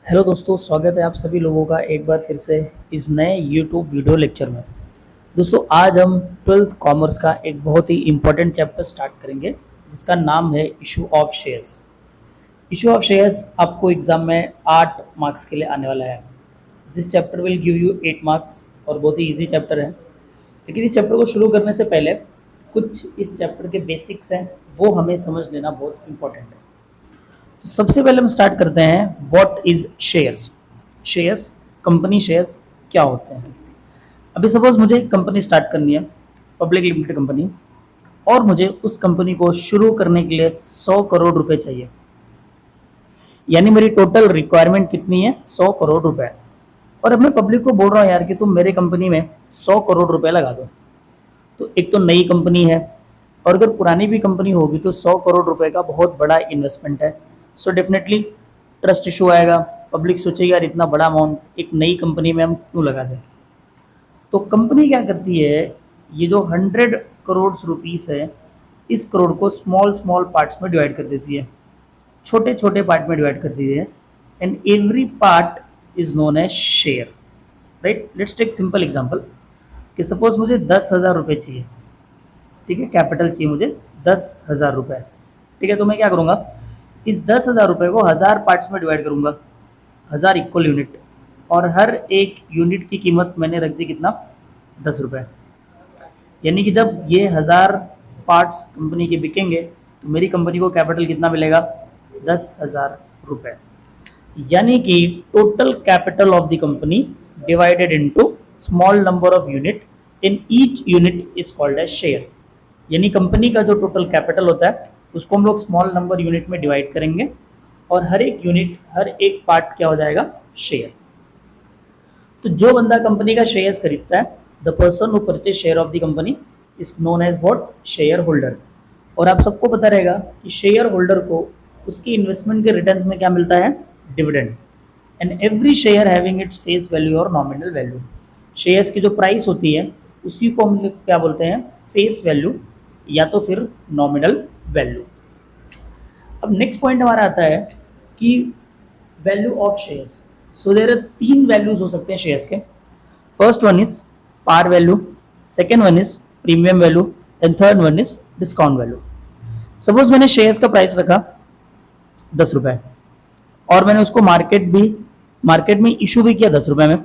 Hello दोस्तों, स्वागत है आप सभी लोगों का एक बार फिर से इस नए यूट्यूब वीडियो लेक्चर में। दोस्तों, आज हम 12th कॉमर्स का एक बहुत ही इम्पोर्टेंट चैप्टर स्टार्ट करेंगे जिसका नाम है issue of shares. Issue of shares आपको एग्जाम में 8 मार्क्स के लिए आने वाला है। This chapter will give you 8 marks और बहुत ही ईजी चैप्टर है। लेकिन इस चैप्टर को शुरू करने से पहले कुछ इस चैप्टर के बेसिक्स हैं, वो हमें समझ लेना बहुत इंपॉर्टेंट है। तो सबसे पहले हम स्टार्ट करते हैं, what is shares. Shares, company shares क्या होते हैं। अभी सपोज मुझे एक कंपनी स्टार्ट करनी है, पब्लिक लिमिटेड कंपनी, और मुझे उस कंपनी को शुरू करने के लिए 100 करोड़ रुपए चाहिए। यानी मेरी टोटल रिक्वायरमेंट कितनी है? 100 करोड़ रुपए। और अब मैं पब्लिक को बोल रहा हूँ यार कि तुम मेरे कंपनी में 100 करोड़ रुपए लगा दो। तो एक तो नई कंपनी है, और अगर पुरानी भी कंपनी होगी तो 100 करोड़ रुपए का बहुत बड़ा इन्वेस्टमेंट है। सो डेफिनेटली ट्रस्ट इशू आएगा। पब्लिक सोचेगी यार इतना बड़ा अमाउंट एक नई कंपनी में हम क्यों लगा दें। तो कंपनी क्या करती है, ये जो 100 करोड़ रुपीस है, इस करोड़ को स्मॉल स्मॉल पार्ट्स में डिवाइड कर देती है, छोटे छोटे पार्ट में डिवाइड कर देती है। And every part is known as share. Right, let's take simple example कि सपोज मुझे 10,000 रुपये चाहिए। ठीक है, कैपिटल चाहिए मुझे 10,000 रुपये। ठीक है, तो मैं क्या करूँगा, इस 10,000 रुपये को 1000 पार्ट्स में डिवाइड करूँगा, 1000 इक्वल यूनिट, और हर एक यूनिट की कीमत मैंने रख दी कितना? 10 रुपये। यानी कि जब ये 1000 पार्ट्स कंपनी के बिकेंगे तो मेरी कंपनी को कैपिटल कितना मिलेगा? 10,000 रुपये। यानी कि total capital of the company divided into small number of unit, in each unit is called as share. यानी कंपनी का जो टोटल कैपिटल होता है उसको हम लोग स्मॉल नंबर यूनिट में डिवाइड करेंगे, और हर एक यूनिट, हर एक पार्ट क्या हो जाएगा? शेयर। तो जो बंदा कंपनी का शेयर्स खरीदता है, the person who purchase share of the company is known as what? Share holder. और आप सबको पता रहेगा कि शेयर होल्डर को उसकी इन्वेस्टमेंट के रिटर्न्स में क्या मिलता है? Dividend. And every share having its face value और नॉमिनल वैल्यू। शेयर्स की जो प्राइस होती है उसी को हम लोग क्या बोलते हैं? फेस वैल्यू या तो फिर नॉमिनल वैल्यू। अब नेक्स्ट पॉइंट हमारा आता है कि value of shares. So there are 3 values हो सकते हैं शेयर्स के। First one is par value, second one is premium value, and third one is discount value. Suppose मैंने शेयर्स का प्राइस रखा 10 रुपए, और मैंने उसको मार्केट में इशू भी किया 10 रुपए में।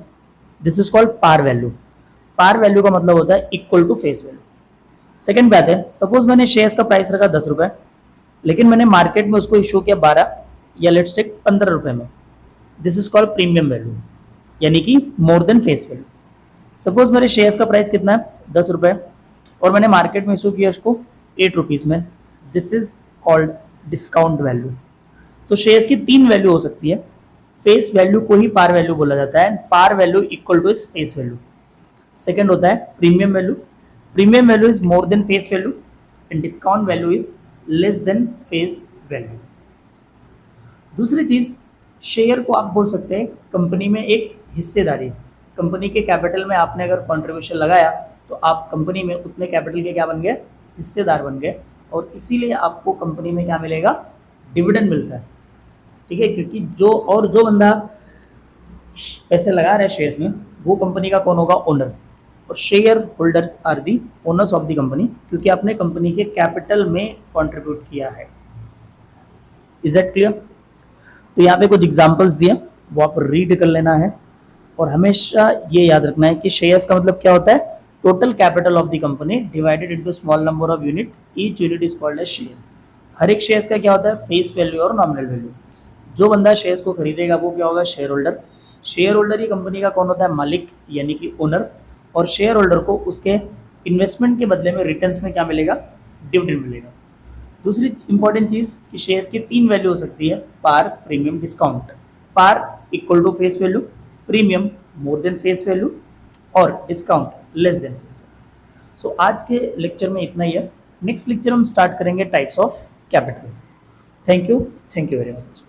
This is called par value. Par value का मतलब होता है equal to face value. Second बात है, सपोज मैंने शेयर्स का प्राइस रखा 10 रुपए, लेकिन मैंने मार्केट में उसको इशू किया 12 या लेट्स टेक 15 रुपए में। This is called premium value, यानी कि मोर देन फेस वैल्यू। सपोज मेरे शेयर्स का प्राइस कितना है? 10 रुपए, और मैंने मार्केट में इशू किया उसको 8 रुपीज़ में। This is called discount value. तो शेयर्स की 3 वैल्यू हो सकती है। फेस वैल्यू को ही पार वैल्यू बोला जाता है। Par value equal to is face value. Second होता है premium value. Premium value is more than face value, and discount value is less than face value. दूसरी चीज, शेयर को आप बोल सकते हैं कंपनी में एक हिस्सेदारी। कंपनी के कैपिटल में आपने अगर कंट्रीब्यूशन लगाया तो आप कंपनी में उतने कैपिटल के क्या बन गए? हिस्सेदार बन गए, और इसीलिए आपको कंपनी में क्या मिलेगा? डिविडेंड मिलता है। ठीक है, क्योंकि जो बंदा पैसे लगा रहा है शेयर्स में, वो कंपनी का कौन होगा? ओनर। और share holders are the owners of the company, क्योंकि आपने कंपनी के कैपिटल में कंट्रीब्यूट किया है। Is that clear? तो यहाँ पे कुछ एग्जांपल्स दिए, वो आप रीड कर लेना है। और हमेशा ये याद रखना है कि शेयर्स का मतलब क्या होता है? Total capital of the company divided into small number of unit, each unit is called as share. हर एक शेयर्स का क्या होता है? फेस वैल्यू और नॉमिनल वैल्यू। जो बंदा शेयर्स को खरीदेगा वो क्या होगा? Share holder. शेयर होल्डर ही कंपनी का कौन होता है? मालिक, यानी कि ओनर। और शेयर होल्डर को उसके इन्वेस्टमेंट के बदले में रिटर्न्स में क्या मिलेगा? डिविडेंड मिलेगा। दूसरी इंपॉर्टेंट चीज कि शेयर्स की 3 वैल्यू हो सकती है, par, premium, discount. Par equal to face value, premium more than face value, और discount less than face value. So आज के लेक्चर में इतना ही है। नेक्स्ट लेक्चर हम स्टार्ट करेंगे types of capital. Thank you very much.